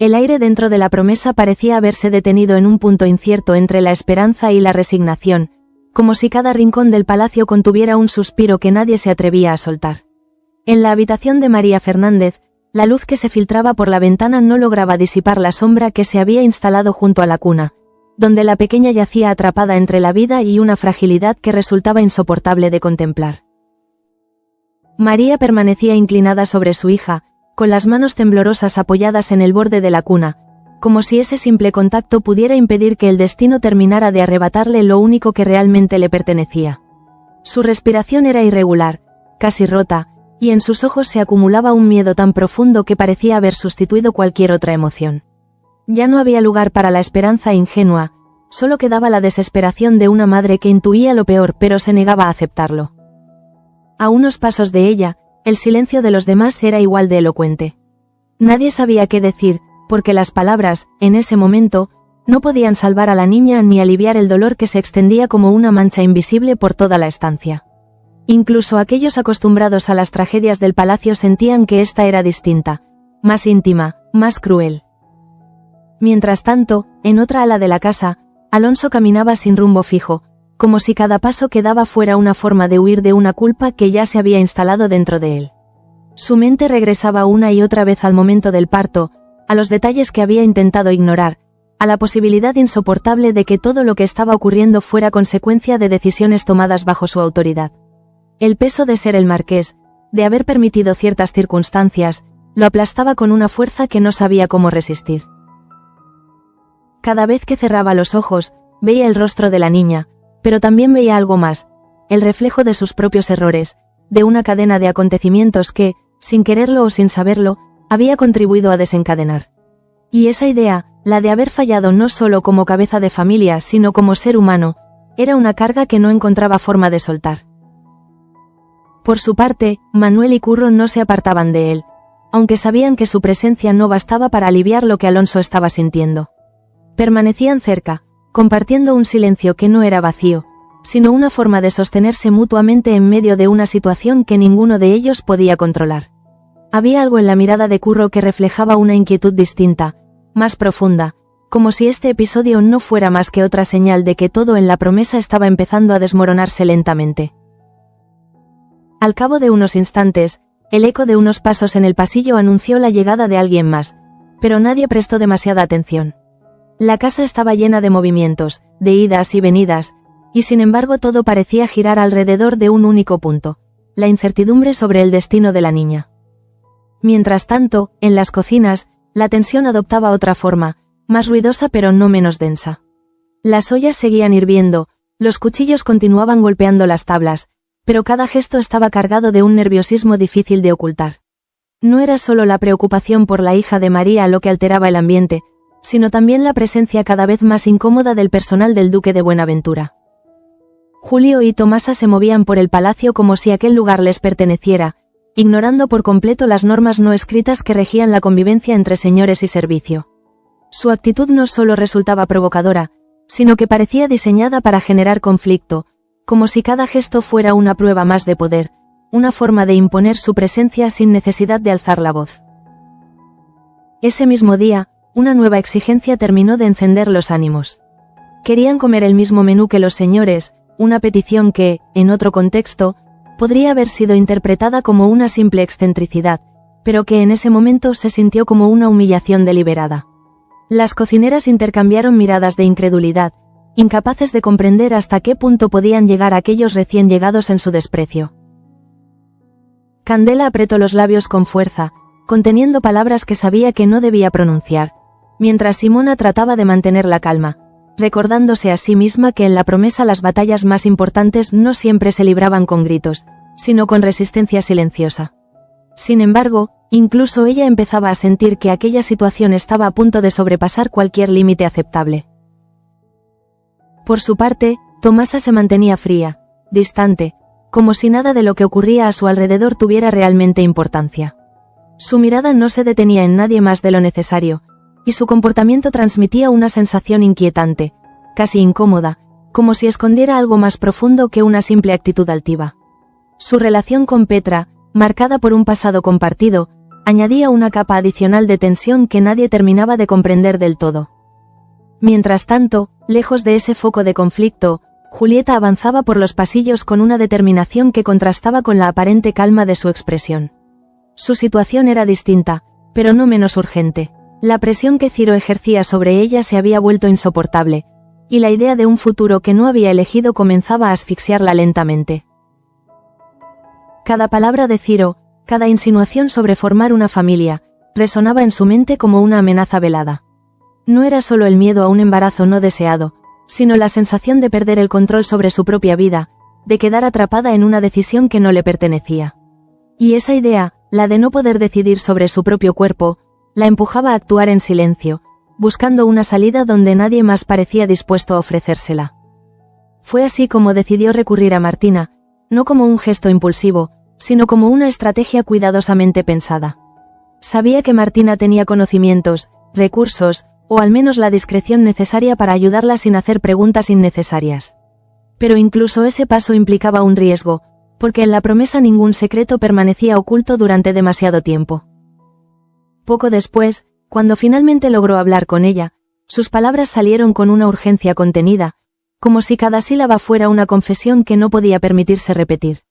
El aire dentro de la promesa parecía haberse detenido en un punto incierto entre la esperanza y la resignación, como si cada rincón del palacio contuviera un suspiro que nadie se atrevía a soltar. En la habitación de María Fernández, la luz que se filtraba por la ventana no lograba disipar la sombra que se había instalado junto a la cuna, donde la pequeña yacía atrapada entre la vida y una fragilidad que resultaba insoportable de contemplar. María permanecía inclinada sobre su hija, con las manos temblorosas apoyadas en el borde de la cuna, como si ese simple contacto pudiera impedir que el destino terminara de arrebatarle lo único que realmente le pertenecía. Su respiración era irregular, casi rota, y en sus ojos se acumulaba un miedo tan profundo que parecía haber sustituido cualquier otra emoción. Ya no había lugar para la esperanza ingenua, solo quedaba la desesperación de una madre que intuía lo peor pero se negaba a aceptarlo. A unos pasos de ella, el silencio de los demás era igual de elocuente. Nadie sabía qué decir, porque las palabras, en ese momento, no podían salvar a la niña ni aliviar el dolor que se extendía como una mancha invisible por toda la estancia. Incluso aquellos acostumbrados a las tragedias del palacio sentían que esta era distinta, más íntima, más cruel. Mientras tanto, en otra ala de la casa, Alonso caminaba sin rumbo fijo, como si cada paso que daba fuera una forma de huir de una culpa que ya se había instalado dentro de él. Su mente regresaba una y otra vez al momento del parto, a los detalles que había intentado ignorar, a la posibilidad insoportable de que todo lo que estaba ocurriendo fuera consecuencia de decisiones tomadas bajo su autoridad. El peso de ser el marqués, de haber permitido ciertas circunstancias, lo aplastaba con una fuerza que no sabía cómo resistir. Cada vez que cerraba los ojos, veía el rostro de la niña, pero también veía algo más, el reflejo de sus propios errores, de una cadena de acontecimientos que, sin quererlo o sin saberlo, había contribuido a desencadenar. Y esa idea, la de haber fallado no solo como cabeza de familia sino como ser humano, era una carga que no encontraba forma de soltar. Por su parte, Manuel y Curro no se apartaban de él, aunque sabían que su presencia no bastaba para aliviar lo que Alonso estaba sintiendo. Permanecían cerca, compartiendo un silencio que no era vacío, sino una forma de sostenerse mutuamente en medio de una situación que ninguno de ellos podía controlar. Había algo en la mirada de Curro que reflejaba una inquietud distinta, más profunda, como si este episodio no fuera más que otra señal de que todo en la promesa estaba empezando a desmoronarse lentamente. Al cabo de unos instantes, el eco de unos pasos en el pasillo anunció la llegada de alguien más, pero nadie prestó demasiada atención. La casa estaba llena de movimientos, de idas y venidas, y sin embargo todo parecía girar alrededor de un único punto, la incertidumbre sobre el destino de la niña. Mientras tanto, en las cocinas, la tensión adoptaba otra forma, más ruidosa pero no menos densa. Las ollas seguían hirviendo, los cuchillos continuaban golpeando las tablas, pero cada gesto estaba cargado de un nerviosismo difícil de ocultar. No era solo la preocupación por la hija de María lo que alteraba el ambiente, sino también la presencia cada vez más incómoda del personal del duque de Buenaventura. Julio y Tomasa se movían por el palacio como si aquel lugar les perteneciera, ignorando por completo las normas no escritas que regían la convivencia entre señores y servicio. Su actitud no solo resultaba provocadora, sino que parecía diseñada para generar conflicto, como si cada gesto fuera una prueba más de poder, una forma de imponer su presencia sin necesidad de alzar la voz. Ese mismo día, una nueva exigencia terminó de encender los ánimos. Querían comer el mismo menú que los señores, una petición que, en otro contexto, podría haber sido interpretada como una simple excentricidad, pero que en ese momento se sintió como una humillación deliberada. Las cocineras intercambiaron miradas de incredulidad, incapaces de comprender hasta qué punto podían llegar aquellos recién llegados en su desprecio. Candela apretó los labios con fuerza, conteniendo palabras que sabía que no debía pronunciar, mientras Simona trataba de mantener la calma, recordándose a sí misma que en la promesa las batallas más importantes no siempre se libraban con gritos, sino con resistencia silenciosa. Sin embargo, incluso ella empezaba a sentir que aquella situación estaba a punto de sobrepasar cualquier límite aceptable. Por su parte, Tomasa se mantenía fría, distante, como si nada de lo que ocurría a su alrededor tuviera realmente importancia. Su mirada no se detenía en nadie más de lo necesario, y su comportamiento transmitía una sensación inquietante, casi incómoda, como si escondiera algo más profundo que una simple actitud altiva. Su relación con Petra, marcada por un pasado compartido, añadía una capa adicional de tensión que nadie terminaba de comprender del todo. Mientras tanto, lejos de ese foco de conflicto, Julieta avanzaba por los pasillos con una determinación que contrastaba con la aparente calma de su expresión. Su situación era distinta, pero no menos urgente. La presión que Ciro ejercía sobre ella se había vuelto insoportable, y la idea de un futuro que no había elegido comenzaba a asfixiarla lentamente. Cada palabra de Ciro, cada insinuación sobre formar una familia, resonaba en su mente como una amenaza velada. No era solo el miedo a un embarazo no deseado, sino la sensación de perder el control sobre su propia vida, de quedar atrapada en una decisión que no le pertenecía. Y esa idea, la de no poder decidir sobre su propio cuerpo, la empujaba a actuar en silencio, buscando una salida donde nadie más parecía dispuesto a ofrecérsela. Fue así como decidió recurrir a Martina, no como un gesto impulsivo, sino como una estrategia cuidadosamente pensada. Sabía que Martina tenía conocimientos, recursos, o al menos la discreción necesaria para ayudarla sin hacer preguntas innecesarias. Pero incluso ese paso implicaba un riesgo, porque en la promesa ningún secreto permanecía oculto durante demasiado tiempo. Poco después, cuando finalmente logró hablar con ella, sus palabras salieron con una urgencia contenida, como si cada sílaba fuera una confesión que no podía permitirse repetir.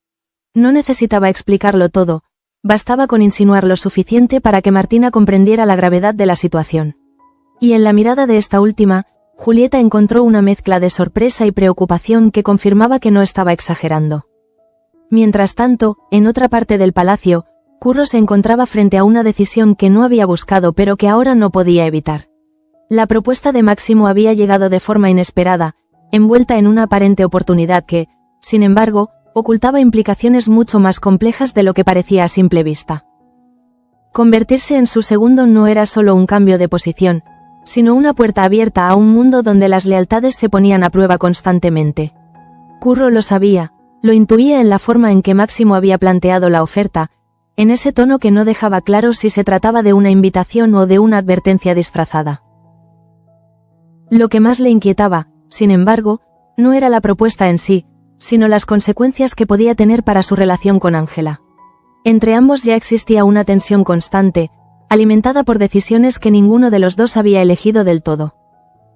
No necesitaba explicarlo todo, bastaba con insinuar lo suficiente para que Martina comprendiera la gravedad de la situación. Y en la mirada de esta última, Julieta encontró una mezcla de sorpresa y preocupación que confirmaba que no estaba exagerando. Mientras tanto, en otra parte del palacio, Curro se encontraba frente a una decisión que no había buscado pero que ahora no podía evitar. La propuesta de Máximo había llegado de forma inesperada, envuelta en una aparente oportunidad que, sin embargo, ocultaba implicaciones mucho más complejas de lo que parecía a simple vista. Convertirse en su segundo no era solo un cambio de posición, sino una puerta abierta a un mundo donde las lealtades se ponían a prueba constantemente. Curro lo sabía, lo intuía en la forma en que Máximo había planteado la oferta, en ese tono que no dejaba claro si se trataba de una invitación o de una advertencia disfrazada. Lo que más le inquietaba, sin embargo, no era la propuesta en sí, sino las consecuencias que podía tener para su relación con Ángela. Entre ambos ya existía una tensión constante, alimentada por decisiones que ninguno de los dos había elegido del todo.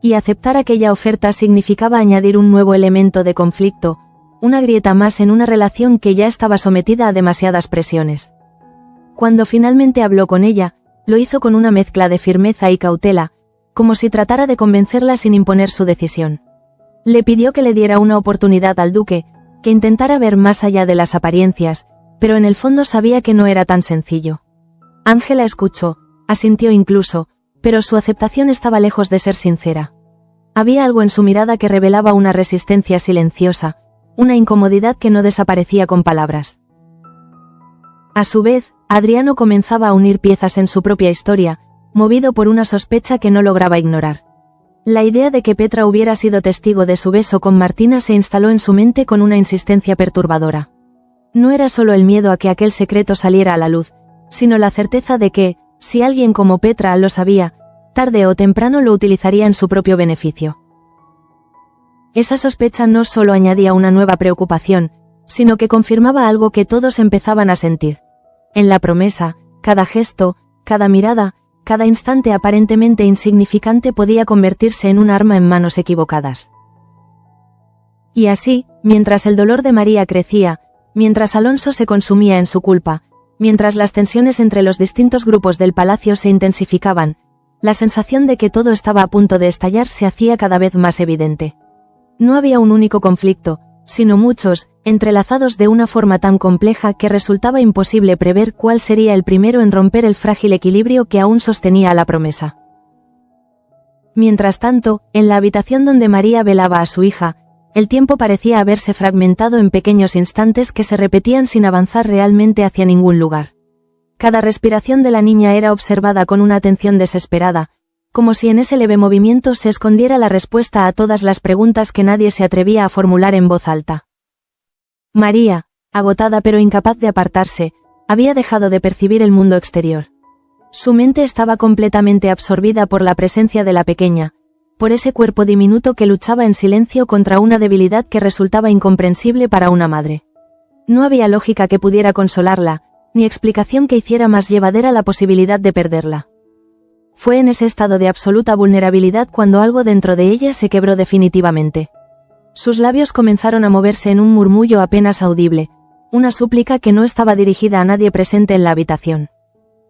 Y aceptar aquella oferta significaba añadir un nuevo elemento de conflicto, una grieta más en una relación que ya estaba sometida a demasiadas presiones. Cuando finalmente habló con ella, lo hizo con una mezcla de firmeza y cautela, como si tratara de convencerla sin imponer su decisión. Le pidió que le diera una oportunidad al duque, que intentara ver más allá de las apariencias, pero en el fondo sabía que no era tan sencillo. Ángela escuchó, asintió incluso, pero su aceptación estaba lejos de ser sincera. Había algo en su mirada que revelaba una resistencia silenciosa, una incomodidad que no desaparecía con palabras. A su vez, Adriano comenzaba a unir piezas en su propia historia, movido por una sospecha que no lograba ignorar. La idea de que Petra hubiera sido testigo de su beso con Martina se instaló en su mente con una insistencia perturbadora. No era solo el miedo a que aquel secreto saliera a la luz, sino la certeza de que, si alguien como Petra lo sabía, tarde o temprano lo utilizaría en su propio beneficio. Esa sospecha no solo añadía una nueva preocupación, sino que confirmaba algo que todos empezaban a sentir. En la promesa, cada gesto, cada mirada, cada instante aparentemente insignificante podía convertirse en un arma en manos equivocadas. Y así, mientras el dolor de María crecía, mientras Alonso se consumía en su culpa, mientras las tensiones entre los distintos grupos del palacio se intensificaban, la sensación de que todo estaba a punto de estallar se hacía cada vez más evidente. No había un único conflicto, sino muchos, entrelazados de una forma tan compleja que resultaba imposible prever cuál sería el primero en romper el frágil equilibrio que aún sostenía a la promesa. Mientras tanto, en la habitación donde María velaba a su hija, el tiempo parecía haberse fragmentado en pequeños instantes que se repetían sin avanzar realmente hacia ningún lugar. Cada respiración de la niña era observada con una atención desesperada, como si en ese leve movimiento se escondiera la respuesta a todas las preguntas que nadie se atrevía a formular en voz alta. María, agotada pero incapaz de apartarse, había dejado de percibir el mundo exterior. Su mente estaba completamente absorbida por la presencia de la pequeña, por ese cuerpo diminuto que luchaba en silencio contra una debilidad que resultaba incomprensible para una madre. No había lógica que pudiera consolarla, ni explicación que hiciera más llevadera la posibilidad de perderla. Fue en ese estado de absoluta vulnerabilidad cuando algo dentro de ella se quebró definitivamente. Sus labios comenzaron a moverse en un murmullo apenas audible, una súplica que no estaba dirigida a nadie presente en la habitación.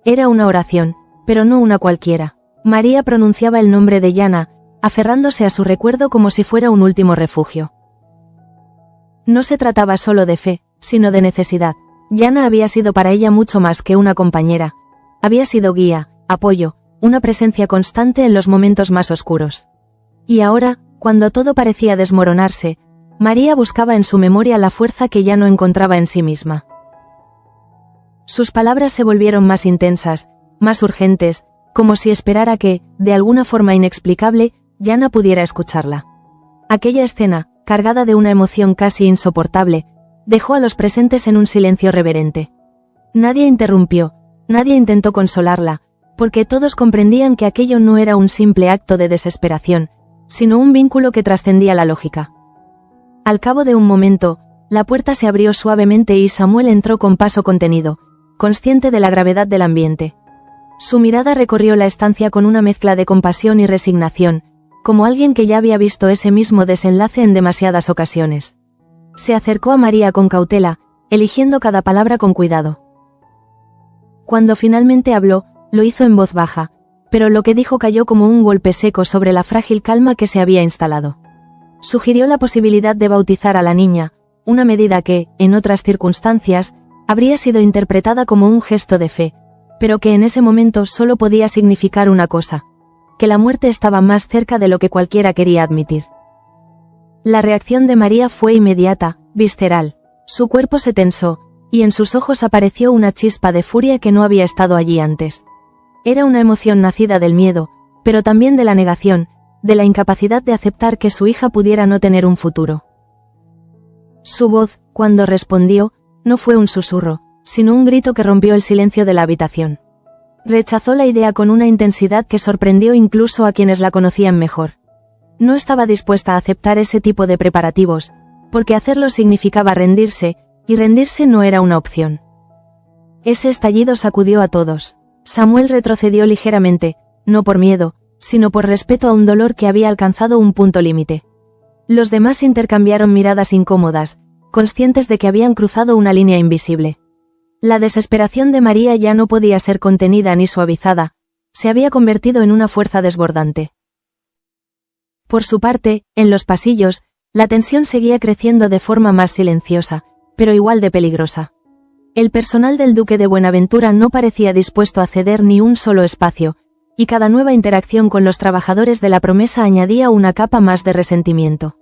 Era una oración, pero no una cualquiera. María pronunciaba el nombre de Yana, aferrándose a su recuerdo como si fuera un último refugio. No se trataba solo de fe, sino de necesidad. Yana había sido para ella mucho más que una compañera. Había sido guía, apoyo, una presencia constante en los momentos más oscuros. Y ahora, cuando todo parecía desmoronarse, María buscaba en su memoria la fuerza que ya no encontraba en sí misma. Sus palabras se volvieron más intensas, más urgentes, como si esperara que, de alguna forma inexplicable, Yana pudiera escucharla. Aquella escena, cargada de una emoción casi insoportable, dejó a los presentes en un silencio reverente. Nadie interrumpió, nadie intentó consolarla, porque todos comprendían que aquello no era un simple acto de desesperación, sino un vínculo que trascendía la lógica. Al cabo de un momento, la puerta se abrió suavemente y Samuel entró con paso contenido, consciente de la gravedad del ambiente. Su mirada recorrió la estancia con una mezcla de compasión y resignación, como alguien que ya había visto ese mismo desenlace en demasiadas ocasiones. Se acercó a María con cautela, eligiendo cada palabra con cuidado. Cuando finalmente habló, lo hizo en voz baja, pero lo que dijo cayó como un golpe seco sobre la frágil calma que se había instalado. Sugirió la posibilidad de bautizar a la niña, una medida que, en otras circunstancias, habría sido interpretada como un gesto de fe, pero que en ese momento solo podía significar una cosa: que la muerte estaba más cerca de lo que cualquiera quería admitir. La reacción de María fue inmediata, visceral. Su cuerpo se tensó, y en sus ojos apareció una chispa de furia que no había estado allí antes. Era una emoción nacida del miedo, pero también de la negación, de la incapacidad de aceptar que su hija pudiera no tener un futuro. Su voz, cuando respondió, no fue un susurro, sino un grito que rompió el silencio de la habitación. Rechazó la idea con una intensidad que sorprendió incluso a quienes la conocían mejor. No estaba dispuesta a aceptar ese tipo de preparativos, porque hacerlo significaba rendirse, y rendirse no era una opción. Ese estallido sacudió a todos. Samuel retrocedió ligeramente, no por miedo, sino por respeto a un dolor que había alcanzado un punto límite. Los demás intercambiaron miradas incómodas, conscientes de que habían cruzado una línea invisible. La desesperación de María ya no podía ser contenida ni suavizada, se había convertido en una fuerza desbordante. Por su parte, en los pasillos, la tensión seguía creciendo de forma más silenciosa, pero igual de peligrosa. El personal del Duque de Buenaventura no parecía dispuesto a ceder ni un solo espacio, y cada nueva interacción con los trabajadores de la Promesa añadía una capa más de resentimiento.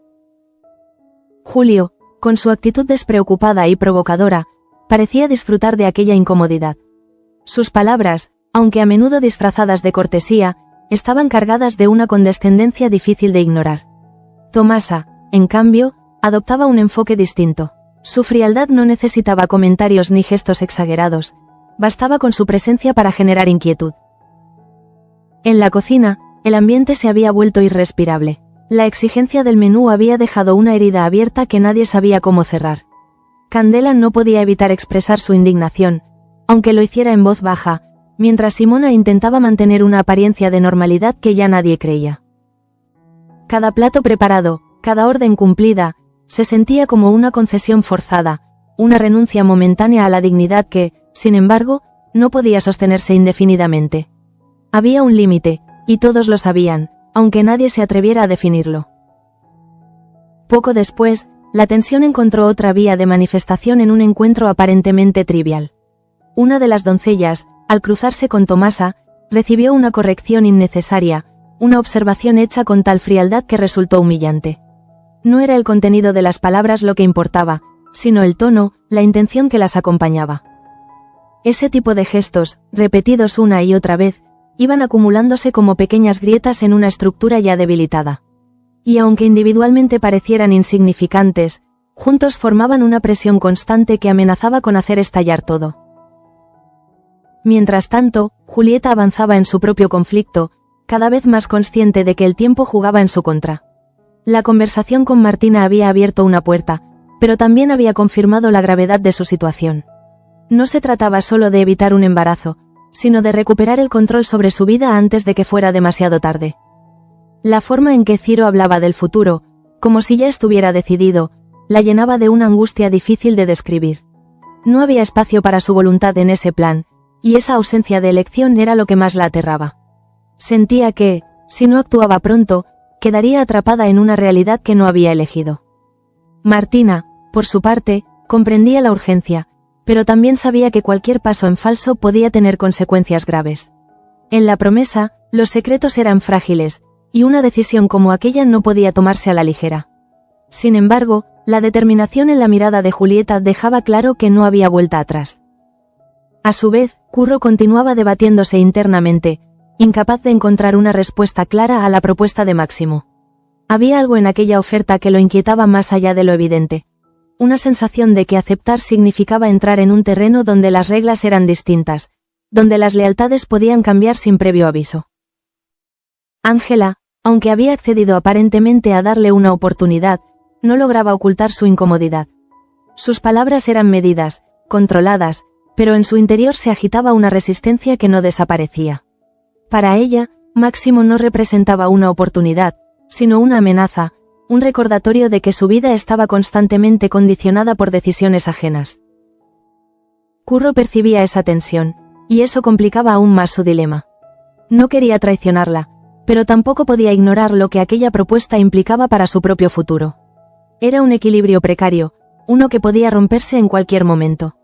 Julio, con su actitud despreocupada y provocadora, parecía disfrutar de aquella incomodidad. Sus palabras, aunque a menudo disfrazadas de cortesía, estaban cargadas de una condescendencia difícil de ignorar. Tomasa, en cambio, adoptaba un enfoque distinto. Su frialdad no necesitaba comentarios ni gestos exagerados, bastaba con su presencia para generar inquietud. En la cocina, el ambiente se había vuelto irrespirable. La exigencia del menú había dejado una herida abierta que nadie sabía cómo cerrar. Candela no podía evitar expresar su indignación, aunque lo hiciera en voz baja, mientras Simona intentaba mantener una apariencia de normalidad que ya nadie creía. Cada plato preparado, cada orden cumplida, se sentía como una concesión forzada, una renuncia momentánea a la dignidad que, sin embargo, no podía sostenerse indefinidamente. Había un límite, y todos lo sabían, aunque nadie se atreviera a definirlo. Poco después, la tensión encontró otra vía de manifestación en un encuentro aparentemente trivial. Una de las doncellas, al cruzarse con Tomasa, recibió una corrección innecesaria, una observación hecha con tal frialdad que resultó humillante. No era el contenido de las palabras lo que importaba, sino el tono, la intención que las acompañaba. Ese tipo de gestos, repetidos una y otra vez, iban acumulándose como pequeñas grietas en una estructura ya debilitada. Y aunque individualmente parecieran insignificantes, juntos formaban una presión constante que amenazaba con hacer estallar todo. Mientras tanto, Julieta avanzaba en su propio conflicto, cada vez más consciente de que el tiempo jugaba en su contra. La conversación con Martina había abierto una puerta, pero también había confirmado la gravedad de su situación. No se trataba solo de evitar un embarazo, sino de recuperar el control sobre su vida antes de que fuera demasiado tarde. La forma en que Ciro hablaba del futuro, como si ya estuviera decidido, la llenaba de una angustia difícil de describir. No había espacio para su voluntad en ese plan, y esa ausencia de elección era lo que más la aterraba. Sentía que, si no actuaba pronto, quedaría atrapada en una realidad que no había elegido. Martina, por su parte, comprendía la urgencia, pero también sabía que cualquier paso en falso podía tener consecuencias graves. En la promesa, los secretos eran frágiles, y una decisión como aquella no podía tomarse a la ligera. Sin embargo, la determinación en la mirada de Julieta dejaba claro que no había vuelta atrás. A su vez, Curro continuaba debatiéndose internamente, incapaz de encontrar una respuesta clara a la propuesta de Máximo. Había algo en aquella oferta que lo inquietaba más allá de lo evidente. Una sensación de que aceptar significaba entrar en un terreno donde las reglas eran distintas, donde las lealtades podían cambiar sin previo aviso. Ángela, aunque había accedido aparentemente a darle una oportunidad, no lograba ocultar su incomodidad. Sus palabras eran medidas, controladas, pero en su interior se agitaba una resistencia que no desaparecía. Para ella, Máximo no representaba una oportunidad, sino una amenaza, un recordatorio de que su vida estaba constantemente condicionada por decisiones ajenas. Curro percibía esa tensión, y eso complicaba aún más su dilema. No quería traicionarla, pero tampoco podía ignorar lo que aquella propuesta implicaba para su propio futuro. Era un equilibrio precario, uno que podía romperse en cualquier momento.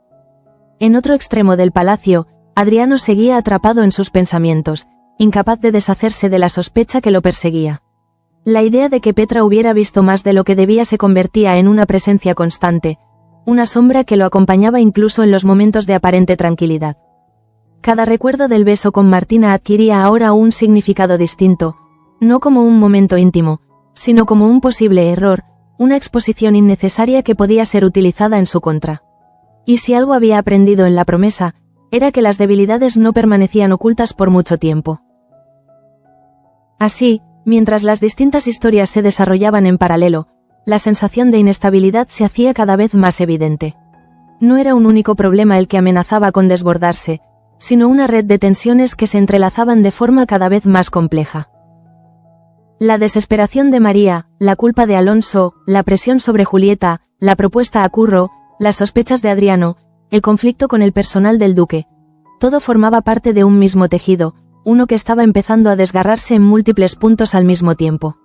En otro extremo del palacio, Adriano seguía atrapado en sus pensamientos, incapaz de deshacerse de la sospecha que lo perseguía. La idea de que Petra hubiera visto más de lo que debía se convertía en una presencia constante, una sombra que lo acompañaba incluso en los momentos de aparente tranquilidad. Cada recuerdo del beso con Martina adquiría ahora un significado distinto, no como un momento íntimo, sino como un posible error, una exposición innecesaria que podía ser utilizada en su contra. Y si algo había aprendido en la promesa, era que las debilidades no permanecían ocultas por mucho tiempo. Así, mientras las distintas historias se desarrollaban en paralelo, la sensación de inestabilidad se hacía cada vez más evidente. No era un único problema el que amenazaba con desbordarse, sino una red de tensiones que se entrelazaban de forma cada vez más compleja. La desesperación de María, la culpa de Alonso, la presión sobre Julieta, la propuesta a Curro, las sospechas de Adriano, el conflicto con el personal del duque. Todo formaba parte de un mismo tejido, uno que estaba empezando a desgarrarse en múltiples puntos al mismo tiempo.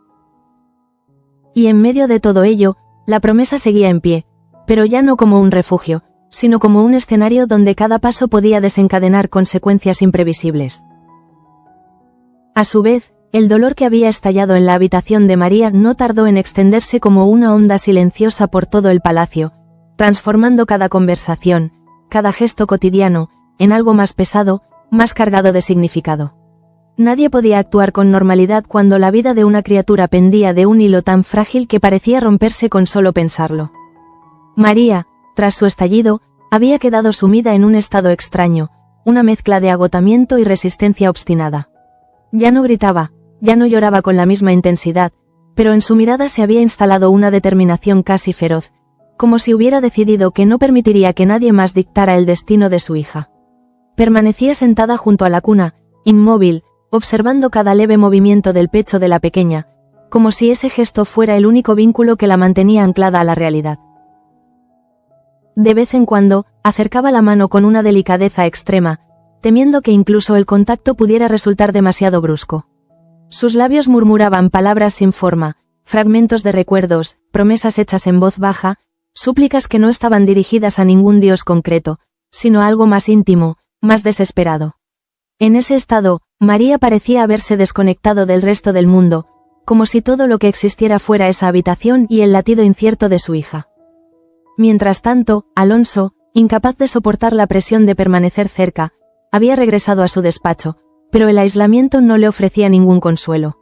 Y en medio de todo ello, la promesa seguía en pie, pero ya no como un refugio, sino como un escenario donde cada paso podía desencadenar consecuencias imprevisibles. A su vez, el dolor que había estallado en la habitación de María no tardó en extenderse como una onda silenciosa por todo el palacio, transformando cada conversación, cada gesto cotidiano, en algo más pesado, más cargado de significado. Nadie podía actuar con normalidad cuando la vida de una criatura pendía de un hilo tan frágil que parecía romperse con solo pensarlo. María, tras su estallido, había quedado sumida en un estado extraño, una mezcla de agotamiento y resistencia obstinada. Ya no gritaba, ya no lloraba con la misma intensidad, pero en su mirada se había instalado una determinación casi feroz, como si hubiera decidido que no permitiría que nadie más dictara el destino de su hija. Permanecía sentada junto a la cuna, inmóvil, observando cada leve movimiento del pecho de la pequeña, como si ese gesto fuera el único vínculo que la mantenía anclada a la realidad. De vez en cuando, acercaba la mano con una delicadeza extrema, temiendo que incluso el contacto pudiera resultar demasiado brusco. Sus labios murmuraban palabras sin forma, fragmentos de recuerdos, promesas hechas en voz baja, súplicas que no estaban dirigidas a ningún dios concreto, sino a algo más íntimo, más desesperado. En ese estado, María parecía haberse desconectado del resto del mundo, como si todo lo que existiera fuera esa habitación y el latido incierto de su hija. Mientras tanto, Alonso, incapaz de soportar la presión de permanecer cerca, había regresado a su despacho, pero el aislamiento no le ofrecía ningún consuelo.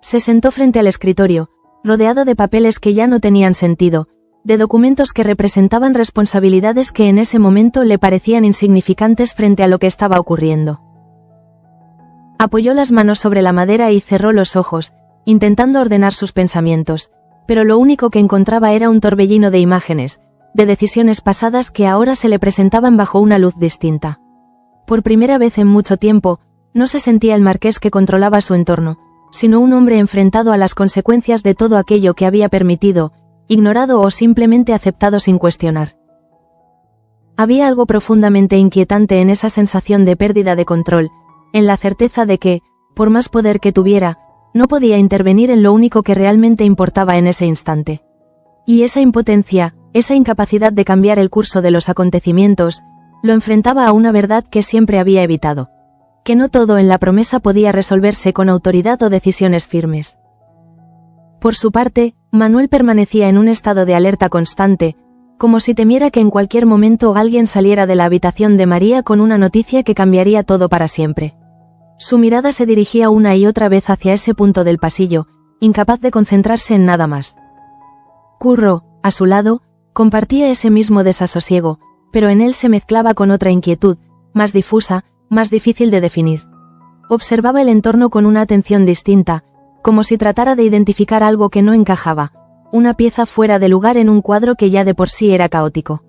Se sentó frente al escritorio, rodeado de papeles que ya no tenían sentido, de documentos que representaban responsabilidades que en ese momento le parecían insignificantes frente a lo que estaba ocurriendo. Apoyó las manos sobre la madera y cerró los ojos, intentando ordenar sus pensamientos, pero lo único que encontraba era un torbellino de imágenes, de decisiones pasadas que ahora se le presentaban bajo una luz distinta. Por primera vez en mucho tiempo, no se sentía el marqués que controlaba su entorno, sino un hombre enfrentado a las consecuencias de todo aquello que había permitido, ignorado o simplemente aceptado sin cuestionar. Había algo profundamente inquietante en esa sensación de pérdida de control, en la certeza de que, por más poder que tuviera, no podía intervenir en lo único que realmente importaba en ese instante. Y esa impotencia, esa incapacidad de cambiar el curso de los acontecimientos, lo enfrentaba a una verdad que siempre había evitado: que no todo en la promesa podía resolverse con autoridad o decisiones firmes. Por su parte, Manuel permanecía en un estado de alerta constante, como si temiera que en cualquier momento alguien saliera de la habitación de María con una noticia que cambiaría todo para siempre. Su mirada se dirigía una y otra vez hacia ese punto del pasillo, incapaz de concentrarse en nada más. Curro, a su lado, compartía ese mismo desasosiego, pero en él se mezclaba con otra inquietud, más difusa, más difícil de definir. Observaba el entorno con una atención distinta, como si tratara de identificar algo que no encajaba, una pieza fuera de lugar en un cuadro que ya de por sí era caótico.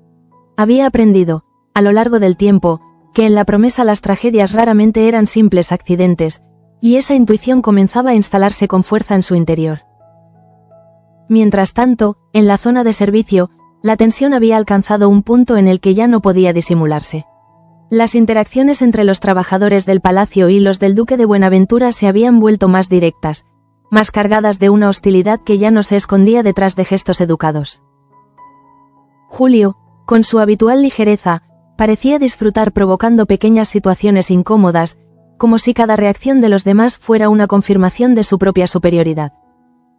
Había aprendido, a lo largo del tiempo, que en la promesa las tragedias raramente eran simples accidentes, y esa intuición comenzaba a instalarse con fuerza en su interior. Mientras tanto, en la zona de servicio, la tensión había alcanzado un punto en el que ya no podía disimularse. Las interacciones entre los trabajadores del palacio y los del duque de Buenaventura se habían vuelto más directas, más cargadas de una hostilidad que ya no se escondía detrás de gestos educados. Julio, con su habitual ligereza, parecía disfrutar provocando pequeñas situaciones incómodas, como si cada reacción de los demás fuera una confirmación de su propia superioridad.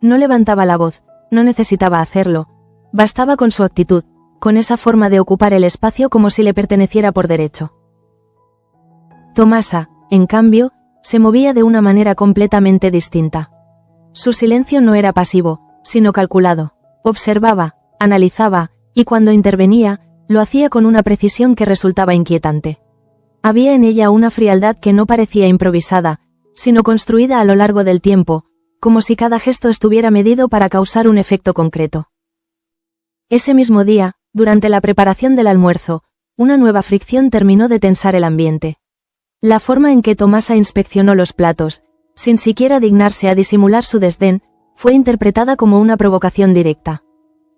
No levantaba la voz, no necesitaba hacerlo, bastaba con su actitud, con esa forma de ocupar el espacio como si le perteneciera por derecho. Tomasa, en cambio, se movía de una manera completamente distinta. Su silencio no era pasivo, sino calculado. Observaba, analizaba, y cuando intervenía, lo hacía con una precisión que resultaba inquietante. Había en ella una frialdad que no parecía improvisada, sino construida a lo largo del tiempo, como si cada gesto estuviera medido para causar un efecto concreto. Ese mismo día, durante la preparación del almuerzo, una nueva fricción terminó de tensar el ambiente. La forma en que Tomasa inspeccionó los platos, sin siquiera dignarse a disimular su desdén, fue interpretada como una provocación directa.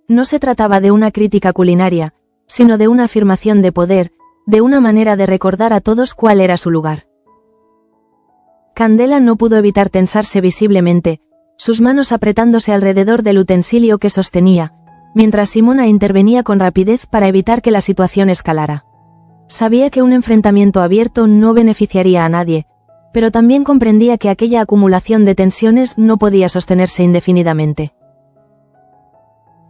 No se trataba de una crítica culinaria, sino de una afirmación de poder, de una manera de recordar a todos cuál era su lugar. Candela no pudo evitar tensarse visiblemente, sus manos apretándose alrededor del utensilio que sostenía, mientras Simona intervenía con rapidez para evitar que la situación escalara. Sabía que un enfrentamiento abierto no beneficiaría a nadie, pero también comprendía que aquella acumulación de tensiones no podía sostenerse indefinidamente.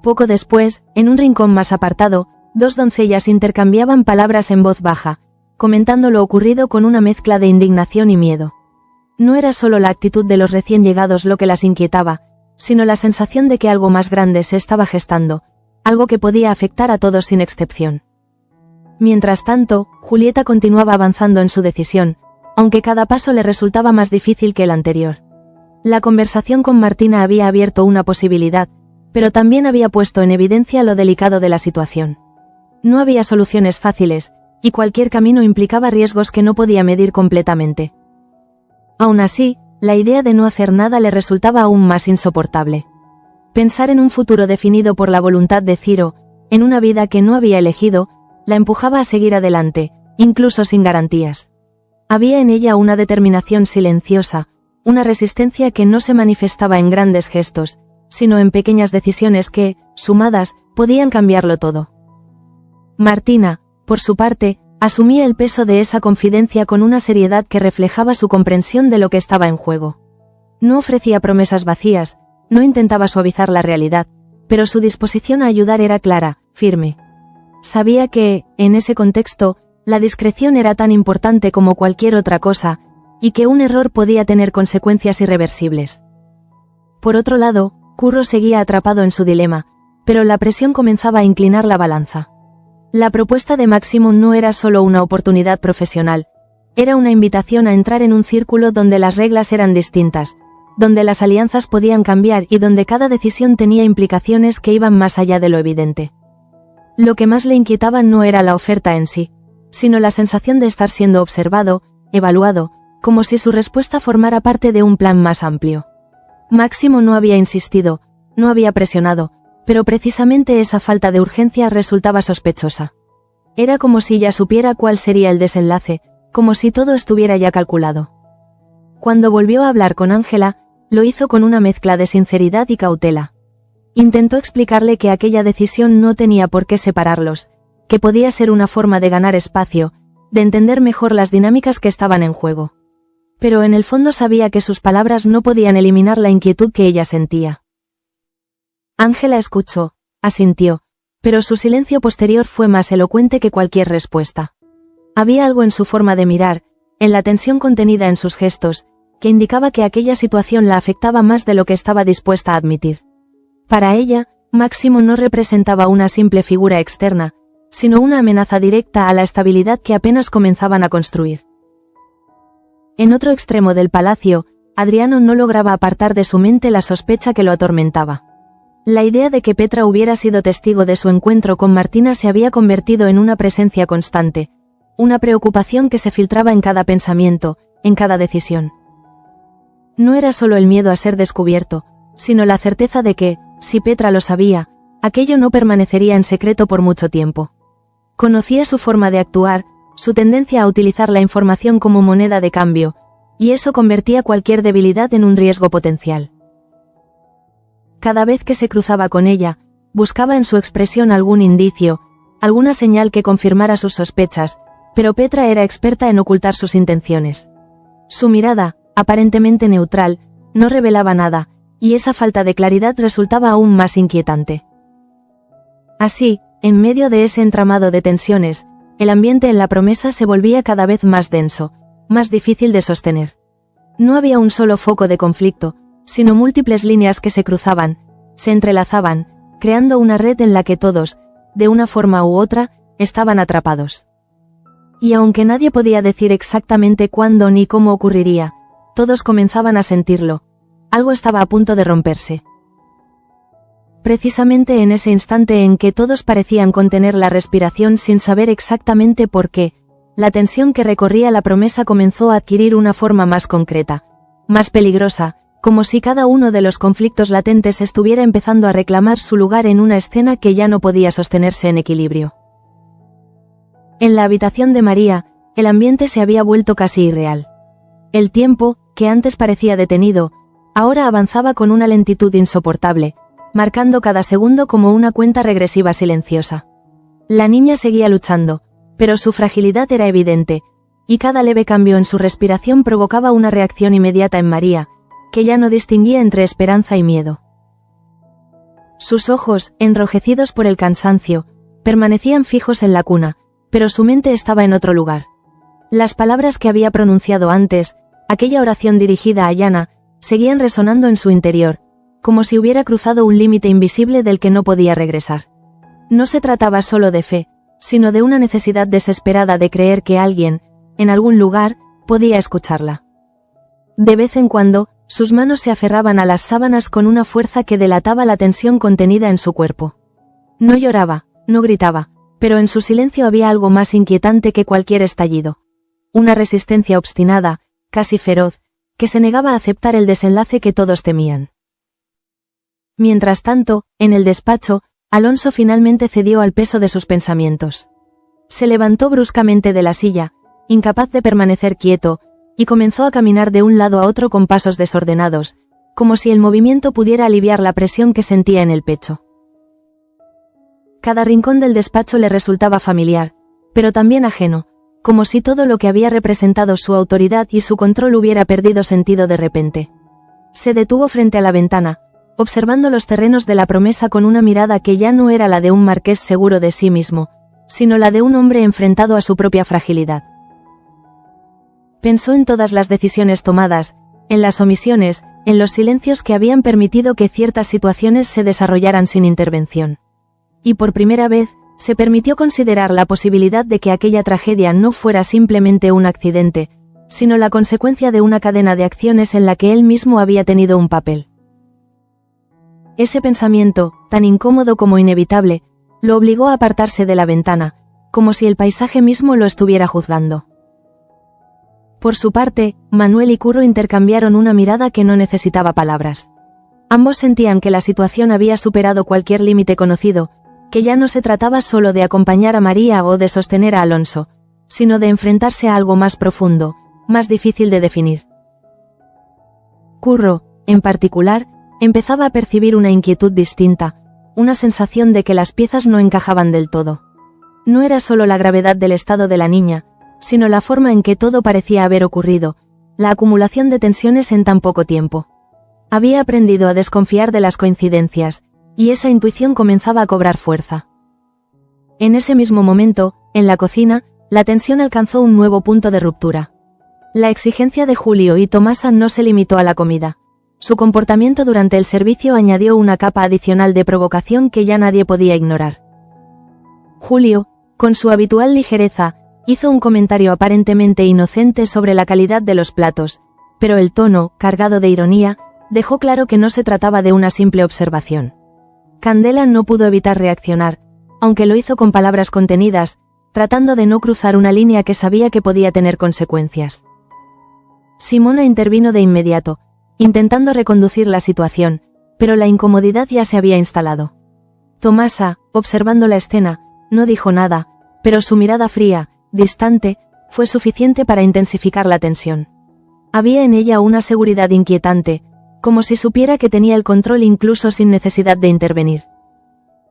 Poco después, en un rincón más apartado, dos doncellas intercambiaban palabras en voz baja, comentando lo ocurrido con una mezcla de indignación y miedo. No era solo la actitud de los recién llegados lo que las inquietaba, sino la sensación de que algo más grande se estaba gestando, algo que podía afectar a todos sin excepción. Mientras tanto, Julieta continuaba avanzando en su decisión, aunque cada paso le resultaba más difícil que el anterior. La conversación con Martina había abierto una posibilidad, pero también había puesto en evidencia lo delicado de la situación. No había soluciones fáciles, y cualquier camino implicaba riesgos que no podía medir completamente. Aún así, la idea de no hacer nada le resultaba aún más insoportable. Pensar en un futuro definido por la voluntad de Ciro, en una vida que no había elegido, la empujaba a seguir adelante, incluso sin garantías. Había en ella una determinación silenciosa, una resistencia que no se manifestaba en grandes gestos, sino en pequeñas decisiones que, sumadas, podían cambiarlo todo. Martina, por su parte, asumía el peso de esa confidencia con una seriedad que reflejaba su comprensión de lo que estaba en juego. No ofrecía promesas vacías, no intentaba suavizar la realidad, pero su disposición a ayudar era clara, firme. Sabía que, en ese contexto, la discreción era tan importante como cualquier otra cosa, y que un error podía tener consecuencias irreversibles. Por otro lado, Curro seguía atrapado en su dilema, pero la presión comenzaba a inclinar la balanza. La propuesta de Máximo no era solo una oportunidad profesional, era una invitación a entrar en un círculo donde las reglas eran distintas, donde las alianzas podían cambiar y donde cada decisión tenía implicaciones que iban más allá de lo evidente. Lo que más le inquietaba no era la oferta en sí, sino la sensación de estar siendo observado, evaluado, como si su respuesta formara parte de un plan más amplio. Máximo no había insistido, no había presionado, pero precisamente esa falta de urgencia resultaba sospechosa. Era como si ya supiera cuál sería el desenlace, como si todo estuviera ya calculado. Cuando volvió a hablar con Ángela, lo hizo con una mezcla de sinceridad y cautela. Intentó explicarle que aquella decisión no tenía por qué separarlos, que podía ser una forma de ganar espacio, de entender mejor las dinámicas que estaban en juego. Pero en el fondo sabía que sus palabras no podían eliminar la inquietud que ella sentía. Ángela escuchó, asintió, pero su silencio posterior fue más elocuente que cualquier respuesta. Había algo en su forma de mirar, en la tensión contenida en sus gestos, que indicaba que aquella situación la afectaba más de lo que estaba dispuesta a admitir. Para ella, Máximo no representaba una simple figura externa, sino una amenaza directa a la estabilidad que apenas comenzaban a construir. En otro extremo del palacio, Adriano no lograba apartar de su mente la sospecha que lo atormentaba. La idea de que Petra hubiera sido testigo de su encuentro con Martina se había convertido en una presencia constante, una preocupación que se filtraba en cada pensamiento, en cada decisión. No era solo el miedo a ser descubierto, sino la certeza de que, si Petra lo sabía, aquello no permanecería en secreto por mucho tiempo. Conocía su forma de actuar, su tendencia a utilizar la información como moneda de cambio, y eso convertía cualquier debilidad en un riesgo potencial. Cada vez que se cruzaba con ella, buscaba en su expresión algún indicio, alguna señal que confirmara sus sospechas, pero Petra era experta en ocultar sus intenciones. Su mirada, aparentemente neutral, no revelaba nada, y esa falta de claridad resultaba aún más inquietante. Así, en medio de ese entramado de tensiones, el ambiente en la promesa se volvía cada vez más denso, más difícil de sostener. No había un solo foco de conflicto, sino múltiples líneas que se cruzaban, se entrelazaban, creando una red en la que todos, de una forma u otra, estaban atrapados. Y aunque nadie podía decir exactamente cuándo ni cómo ocurriría, todos comenzaban a sentirlo. Algo estaba a punto de romperse. Precisamente en ese instante en que todos parecían contener la respiración sin saber exactamente por qué, la tensión que recorría la promesa comenzó a adquirir una forma más concreta, más peligrosa, como si cada uno de los conflictos latentes estuviera empezando a reclamar su lugar en una escena que ya no podía sostenerse en equilibrio. En la habitación de María, el ambiente se había vuelto casi irreal. El tiempo, que antes parecía detenido, ahora avanzaba con una lentitud insoportable, marcando cada segundo como una cuenta regresiva silenciosa. La niña seguía luchando, pero su fragilidad era evidente, y cada leve cambio en su respiración provocaba una reacción inmediata en María, que ya no distinguía entre esperanza y miedo. Sus ojos, enrojecidos por el cansancio, permanecían fijos en la cuna, pero su mente estaba en otro lugar. Las palabras que había pronunciado antes, aquella oración dirigida a Yana, seguían resonando en su interior, como si hubiera cruzado un límite invisible del que no podía regresar. No se trataba solo de fe, sino de una necesidad desesperada de creer que alguien, en algún lugar, podía escucharla. De vez en cuando, sus manos se aferraban a las sábanas con una fuerza que delataba la tensión contenida en su cuerpo. No lloraba, no gritaba, pero en su silencio había algo más inquietante que cualquier estallido. Una resistencia obstinada, casi feroz, que se negaba a aceptar el desenlace que todos temían. Mientras tanto, en el despacho, Alonso finalmente cedió al peso de sus pensamientos. Se levantó bruscamente de la silla, incapaz de permanecer quieto, y comenzó a caminar de un lado a otro con pasos desordenados, como si el movimiento pudiera aliviar la presión que sentía en el pecho. Cada rincón del despacho le resultaba familiar, pero también ajeno, como si todo lo que había representado su autoridad y su control hubiera perdido sentido de repente. Se detuvo frente a la ventana, observando los terrenos de la promesa con una mirada que ya no era la de un marqués seguro de sí mismo, sino la de un hombre enfrentado a su propia fragilidad. Pensó en todas las decisiones tomadas, en las omisiones, en los silencios que habían permitido que ciertas situaciones se desarrollaran sin intervención. Y por primera vez, se permitió considerar la posibilidad de que aquella tragedia no fuera simplemente un accidente, sino la consecuencia de una cadena de acciones en la que él mismo había tenido un papel. Ese pensamiento, tan incómodo como inevitable, lo obligó a apartarse de la ventana, como si el paisaje mismo lo estuviera juzgando. Por su parte, Manuel y Curro intercambiaron una mirada que no necesitaba palabras. Ambos sentían que la situación había superado cualquier límite conocido, que ya no se trataba solo de acompañar a María o de sostener a Alonso, sino de enfrentarse a algo más profundo, más difícil de definir. Curro, en particular, empezaba a percibir una inquietud distinta, una sensación de que las piezas no encajaban del todo. No era solo la gravedad del estado de la niña, sino la forma en que todo parecía haber ocurrido, la acumulación de tensiones en tan poco tiempo. Había aprendido a desconfiar de las coincidencias, y esa intuición comenzaba a cobrar fuerza. En ese mismo momento, en la cocina, la tensión alcanzó un nuevo punto de ruptura. La exigencia de Julio y Tomasa no se limitó a la comida. Su comportamiento durante el servicio añadió una capa adicional de provocación que ya nadie podía ignorar. Julio, con su habitual ligereza, hizo un comentario aparentemente inocente sobre la calidad de los platos, pero el tono, cargado de ironía, dejó claro que no se trataba de una simple observación. Candela no pudo evitar reaccionar, aunque lo hizo con palabras contenidas, tratando de no cruzar una línea que sabía que podía tener consecuencias. Simona intervino de inmediato, intentando reconducir la situación, pero la incomodidad ya se había instalado. Tomasa, observando la escena, no dijo nada, pero su mirada fría, distante, fue suficiente para intensificar la tensión. Había en ella una seguridad inquietante, como si supiera que tenía el control incluso sin necesidad de intervenir.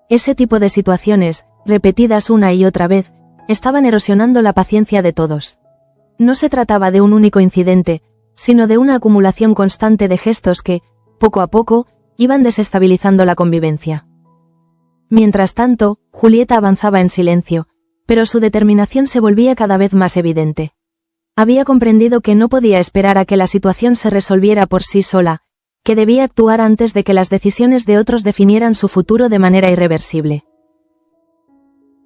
Ese tipo de situaciones, repetidas una y otra vez, estaban erosionando la paciencia de todos. No se trataba de un único incidente, sino de una acumulación constante de gestos que, poco a poco, iban desestabilizando la convivencia. Mientras tanto, Julieta avanzaba en silencio, pero su determinación se volvía cada vez más evidente. Había comprendido que no podía esperar a que la situación se resolviera por sí sola, que debía actuar antes de que las decisiones de otros definieran su futuro de manera irreversible.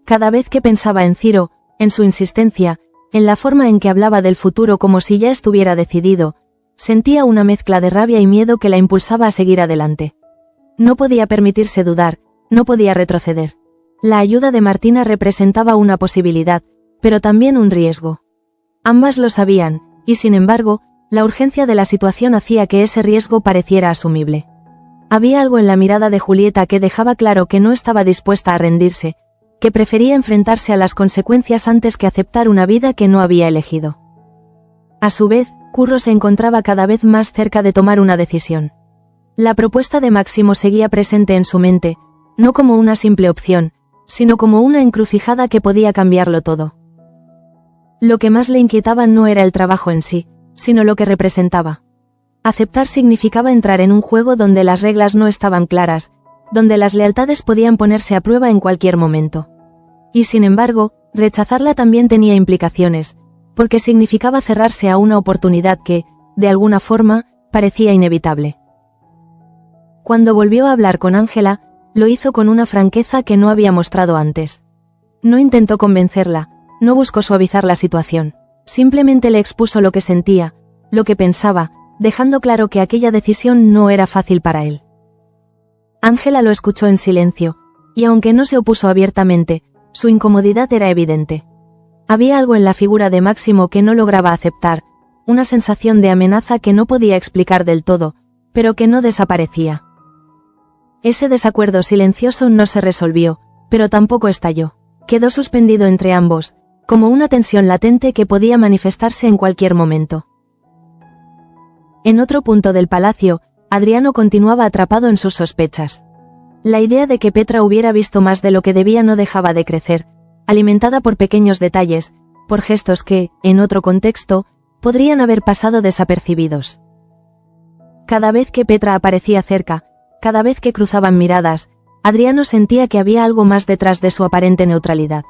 Cada vez que pensaba en Ciro, en su insistencia, en la forma en que hablaba del futuro como si ya estuviera decidido, sentía una mezcla de rabia y miedo que la impulsaba a seguir adelante. No podía permitirse dudar, no podía retroceder. La ayuda de Martina representaba una posibilidad, pero también un riesgo. Ambas lo sabían, y sin embargo, la urgencia de la situación hacía que ese riesgo pareciera asumible. Había algo en la mirada de Julieta que dejaba claro que no estaba dispuesta a rendirse, que prefería enfrentarse a las consecuencias antes que aceptar una vida que no había elegido. A su vez, Curro se encontraba cada vez más cerca de tomar una decisión. La propuesta de Máximo seguía presente en su mente, no como una simple opción, sino como una encrucijada que podía cambiarlo todo. Lo que más le inquietaba no era el trabajo en sí, sino lo que representaba. Aceptar significaba entrar en un juego donde las reglas no estaban claras, donde las lealtades podían ponerse a prueba en cualquier momento. Y sin embargo, rechazarla también tenía implicaciones, porque significaba cerrarse a una oportunidad que, de alguna forma, parecía inevitable. Cuando volvió a hablar con Ángela, lo hizo con una franqueza que no había mostrado antes. No intentó convencerla, no buscó suavizar la situación, simplemente le expuso lo que sentía, lo que pensaba, dejando claro que aquella decisión no era fácil para él. Ángela lo escuchó en silencio, y aunque no se opuso abiertamente, su incomodidad era evidente. Había algo en la figura de Máximo que no lograba aceptar, una sensación de amenaza que no podía explicar del todo, pero que no desaparecía. Ese desacuerdo silencioso no se resolvió, pero tampoco estalló. Quedó suspendido entre ambos, como una tensión latente que podía manifestarse en cualquier momento. En otro punto del palacio, Adriano continuaba atrapado en sus sospechas. La idea de que Petra hubiera visto más de lo que debía no dejaba de crecer, alimentada por pequeños detalles, por gestos que, en otro contexto, podrían haber pasado desapercibidos. Cada vez que Petra aparecía cerca, cada vez que cruzaban miradas, Adriano sentía que había algo más detrás de su aparente neutralidad.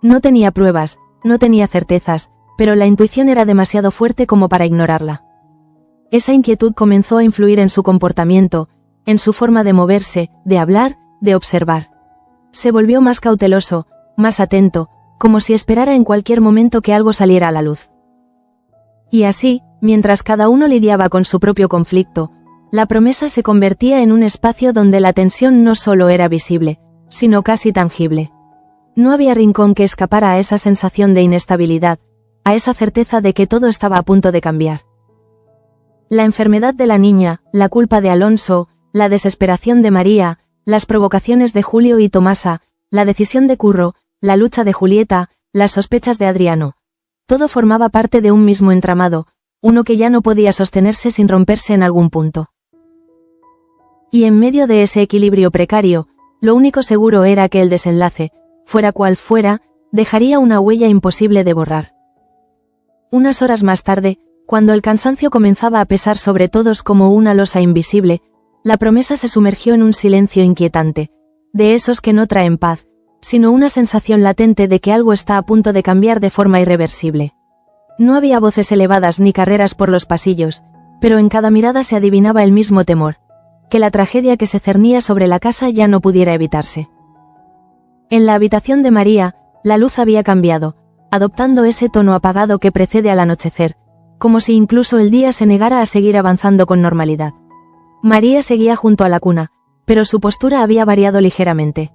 No tenía pruebas, no tenía certezas, pero la intuición era demasiado fuerte como para ignorarla. Esa inquietud comenzó a influir en su comportamiento, en su forma de moverse, de hablar, de observar. Se volvió más cauteloso, más atento, como si esperara en cualquier momento que algo saliera a la luz. Y así, mientras cada uno lidiaba con su propio conflicto, la promesa se convertía en un espacio donde la tensión no solo era visible, sino casi tangible. No había rincón que escapara a esa sensación de inestabilidad, a esa certeza de que todo estaba a punto de cambiar. La enfermedad de la niña, la culpa de Alonso, la desesperación de María, las provocaciones de Julio y Tomasa, la decisión de Curro, la lucha de Julieta, las sospechas de Adriano. Todo formaba parte de un mismo entramado, uno que ya no podía sostenerse sin romperse en algún punto. Y en medio de ese equilibrio precario, lo único seguro era que el desenlace, fuera cual fuera, dejaría una huella imposible de borrar. Unas horas más tarde, cuando el cansancio comenzaba a pesar sobre todos como una losa invisible, la promesa se sumergió en un silencio inquietante, de esos que no traen paz, sino una sensación latente de que algo está a punto de cambiar de forma irreversible. No había voces elevadas ni carreras por los pasillos, pero en cada mirada se adivinaba el mismo temor, que la tragedia que se cernía sobre la casa ya no pudiera evitarse. En la habitación de María, la luz había cambiado, adoptando ese tono apagado que precede al anochecer, como si incluso el día se negara a seguir avanzando con normalidad. María seguía junto a la cuna, pero su postura había variado ligeramente.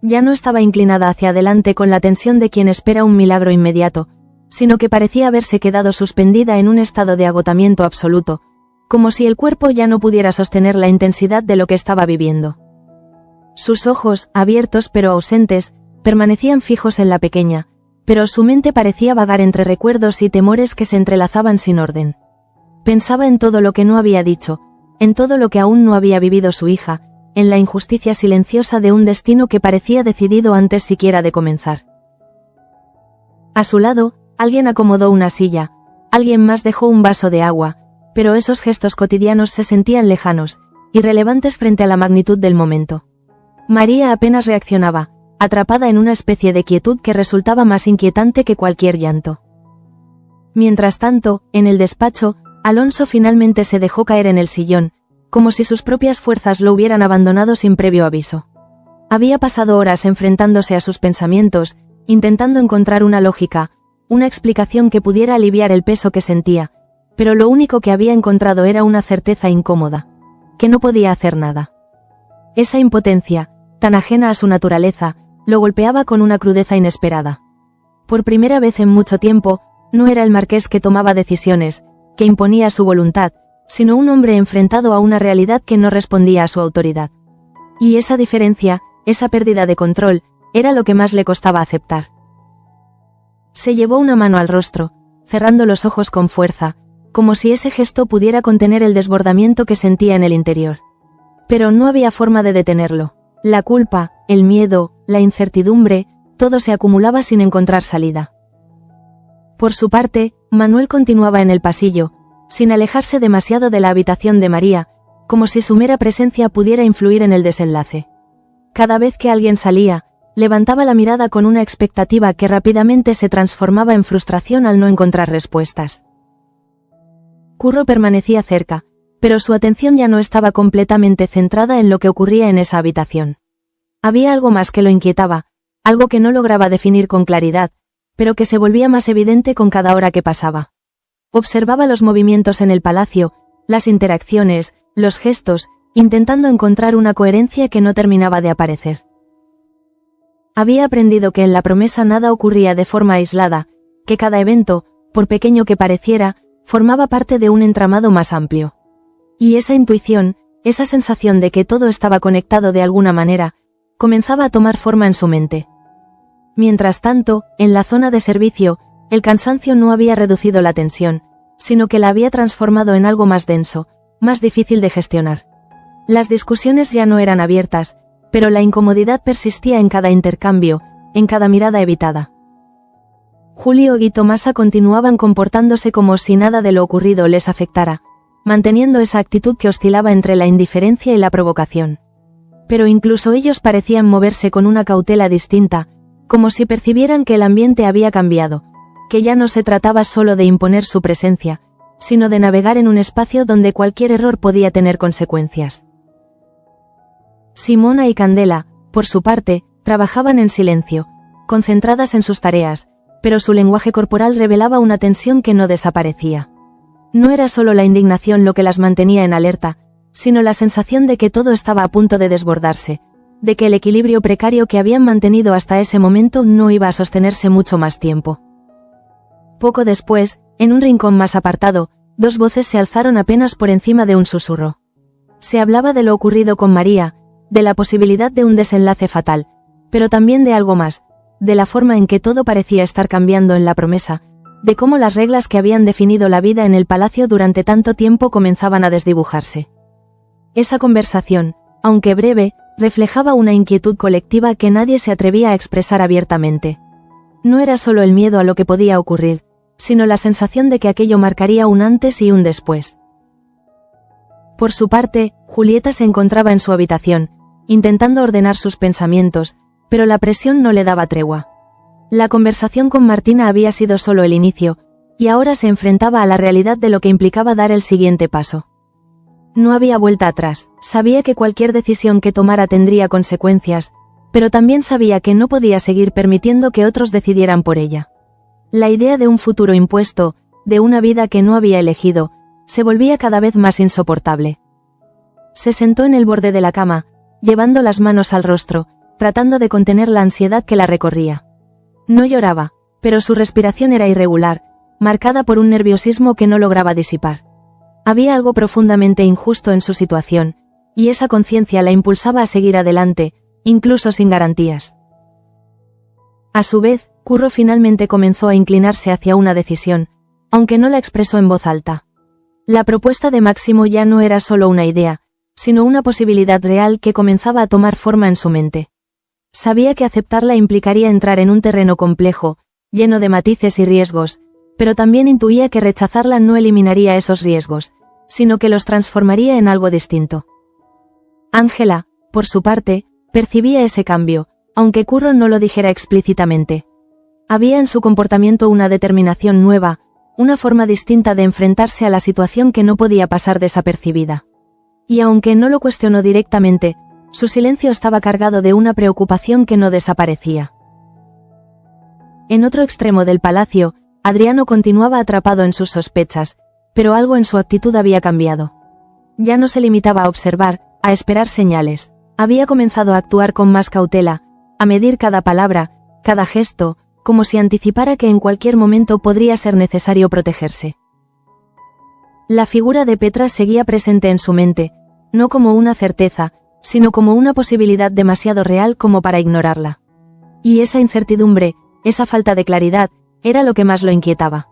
Ya no estaba inclinada hacia adelante con la tensión de quien espera un milagro inmediato, sino que parecía haberse quedado suspendida en un estado de agotamiento absoluto, como si el cuerpo ya no pudiera sostener la intensidad de lo que estaba viviendo. Sus ojos, abiertos pero ausentes, permanecían fijos en la pequeña, pero su mente parecía vagar entre recuerdos y temores que se entrelazaban sin orden. Pensaba en todo lo que no había dicho, en todo lo que aún no había vivido su hija, en la injusticia silenciosa de un destino que parecía decidido antes siquiera de comenzar. A su lado, alguien acomodó una silla, alguien más dejó un vaso de agua, pero esos gestos cotidianos se sentían lejanos, irrelevantes frente a la magnitud del momento. María apenas reaccionaba, atrapada en una especie de quietud que resultaba más inquietante que cualquier llanto. Mientras tanto, en el despacho, Alonso finalmente se dejó caer en el sillón, como si sus propias fuerzas lo hubieran abandonado sin previo aviso. Había pasado horas enfrentándose a sus pensamientos, intentando encontrar una lógica, una explicación que pudiera aliviar el peso que sentía, pero lo único que había encontrado era una certeza incómoda, que no podía hacer nada. Esa impotencia, tan ajena a su naturaleza, lo golpeaba con una crudeza inesperada. Por primera vez en mucho tiempo, no era el marqués que tomaba decisiones, que imponía su voluntad, sino un hombre enfrentado a una realidad que no respondía a su autoridad. Y esa diferencia, esa pérdida de control, era lo que más le costaba aceptar. Se llevó una mano al rostro, cerrando los ojos con fuerza, como si ese gesto pudiera contener el desbordamiento que sentía en el interior. Pero no había forma de detenerlo. La culpa, el miedo, la incertidumbre, todo se acumulaba sin encontrar salida. Por su parte, Manuel continuaba en el pasillo, sin alejarse demasiado de la habitación de María, como si su mera presencia pudiera influir en el desenlace. Cada vez que alguien salía, levantaba la mirada con una expectativa que rápidamente se transformaba en frustración al no encontrar respuestas. Curro permanecía cerca, pero su atención ya no estaba completamente centrada en lo que ocurría en esa habitación. Había algo más que lo inquietaba, algo que no lograba definir con claridad, pero que se volvía más evidente con cada hora que pasaba. Observaba los movimientos en el palacio, las interacciones, los gestos, intentando encontrar una coherencia que no terminaba de aparecer. Había aprendido que en la promesa nada ocurría de forma aislada, que cada evento, por pequeño que pareciera, formaba parte de un entramado más amplio. Y esa intuición, esa sensación de que todo estaba conectado de alguna manera, comenzaba a tomar forma en su mente. Mientras tanto, en la zona de servicio, el cansancio no había reducido la tensión, sino que la había transformado en algo más denso, más difícil de gestionar. Las discusiones ya no eran abiertas, pero la incomodidad persistía en cada intercambio, en cada mirada evitada. Julio y Tomasa continuaban comportándose como si nada de lo ocurrido les afectara, manteniendo esa actitud que oscilaba entre la indiferencia y la provocación. Pero incluso ellos parecían moverse con una cautela distinta, como si percibieran que el ambiente había cambiado, que ya no se trataba solo de imponer su presencia, sino de navegar en un espacio donde cualquier error podía tener consecuencias. Simona y Candela, por su parte, trabajaban en silencio, concentradas en sus tareas, pero su lenguaje corporal revelaba una tensión que no desaparecía. No era solo la indignación lo que las mantenía en alerta, sino la sensación de que todo estaba a punto de desbordarse, de que el equilibrio precario que habían mantenido hasta ese momento no iba a sostenerse mucho más tiempo. Poco después, en un rincón más apartado, dos voces se alzaron apenas por encima de un susurro. Se hablaba de lo ocurrido con María, de la posibilidad de un desenlace fatal, pero también de algo más, de la forma en que todo parecía estar cambiando en la promesa, de cómo las reglas que habían definido la vida en el palacio durante tanto tiempo comenzaban a desdibujarse. Esa conversación, aunque breve, reflejaba una inquietud colectiva que nadie se atrevía a expresar abiertamente. No era solo el miedo a lo que podía ocurrir, sino la sensación de que aquello marcaría un antes y un después. Por su parte, Julieta se encontraba en su habitación, intentando ordenar sus pensamientos, pero la presión no le daba tregua. La conversación con Martina había sido solo el inicio, y ahora se enfrentaba a la realidad de lo que implicaba dar el siguiente paso. No había vuelta atrás, sabía que cualquier decisión que tomara tendría consecuencias, pero también sabía que no podía seguir permitiendo que otros decidieran por ella. La idea de un futuro impuesto, de una vida que no había elegido, se volvía cada vez más insoportable. Se sentó en el borde de la cama, llevando las manos al rostro, tratando de contener la ansiedad que la recorría. No lloraba, pero su respiración era irregular, marcada por un nerviosismo que no lograba disipar. Había algo profundamente injusto en su situación, y esa conciencia la impulsaba a seguir adelante, incluso sin garantías. A su vez, Curro finalmente comenzó a inclinarse hacia una decisión, aunque no la expresó en voz alta. La propuesta de Máximo ya no era solo una idea, sino una posibilidad real que comenzaba a tomar forma en su mente. Sabía que aceptarla implicaría entrar en un terreno complejo, lleno de matices y riesgos, pero también intuía que rechazarla no eliminaría esos riesgos, sino que los transformaría en algo distinto. Ángela, por su parte, percibía ese cambio, aunque Curro no lo dijera explícitamente. Había en su comportamiento una determinación nueva, una forma distinta de enfrentarse a la situación que no podía pasar desapercibida. Y aunque no lo cuestionó directamente, su silencio estaba cargado de una preocupación que no desaparecía. En otro extremo del palacio, Adriano continuaba atrapado en sus sospechas, pero algo en su actitud había cambiado. Ya no se limitaba a observar, a esperar señales. Había comenzado a actuar con más cautela, a medir cada palabra, cada gesto, como si anticipara que en cualquier momento podría ser necesario protegerse. La figura de Petra seguía presente en su mente, no como una certeza, sino como una posibilidad demasiado real como para ignorarla. Y esa incertidumbre, esa falta de claridad, era lo que más lo inquietaba.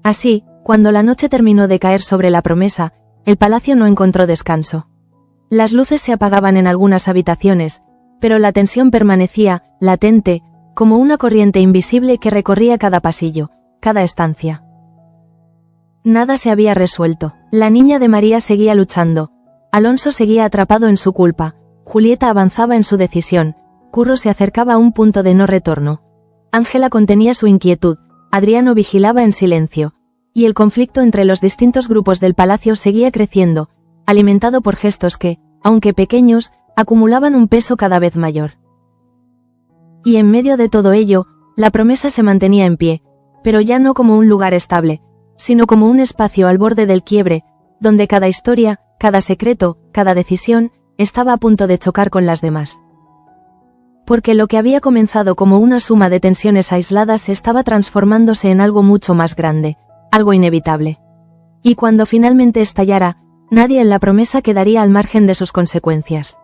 Así, cuando la noche terminó de caer sobre la promesa, el palacio no encontró descanso. Las luces se apagaban en algunas habitaciones, pero la tensión permanecía, latente, como una corriente invisible que recorría cada pasillo, cada estancia. Nada se había resuelto. La niña de María seguía luchando. Alonso seguía atrapado en su culpa. Julieta avanzaba en su decisión. Curro se acercaba a un punto de no retorno. Ángela contenía su inquietud. Adriano vigilaba en silencio. Y el conflicto entre los distintos grupos del palacio seguía creciendo, alimentado por gestos que, aunque pequeños, acumulaban un peso cada vez mayor. Y en medio de todo ello, la promesa se mantenía en pie, pero ya no como un lugar estable, sino como un espacio al borde del quiebre, donde cada historia, cada secreto, cada decisión, estaba a punto de chocar con las demás. Porque lo que había comenzado como una suma de tensiones aisladas estaba transformándose en algo mucho más grande, algo inevitable. Y cuando finalmente estallara, nadie en la promesa quedaría al margen de sus consecuencias.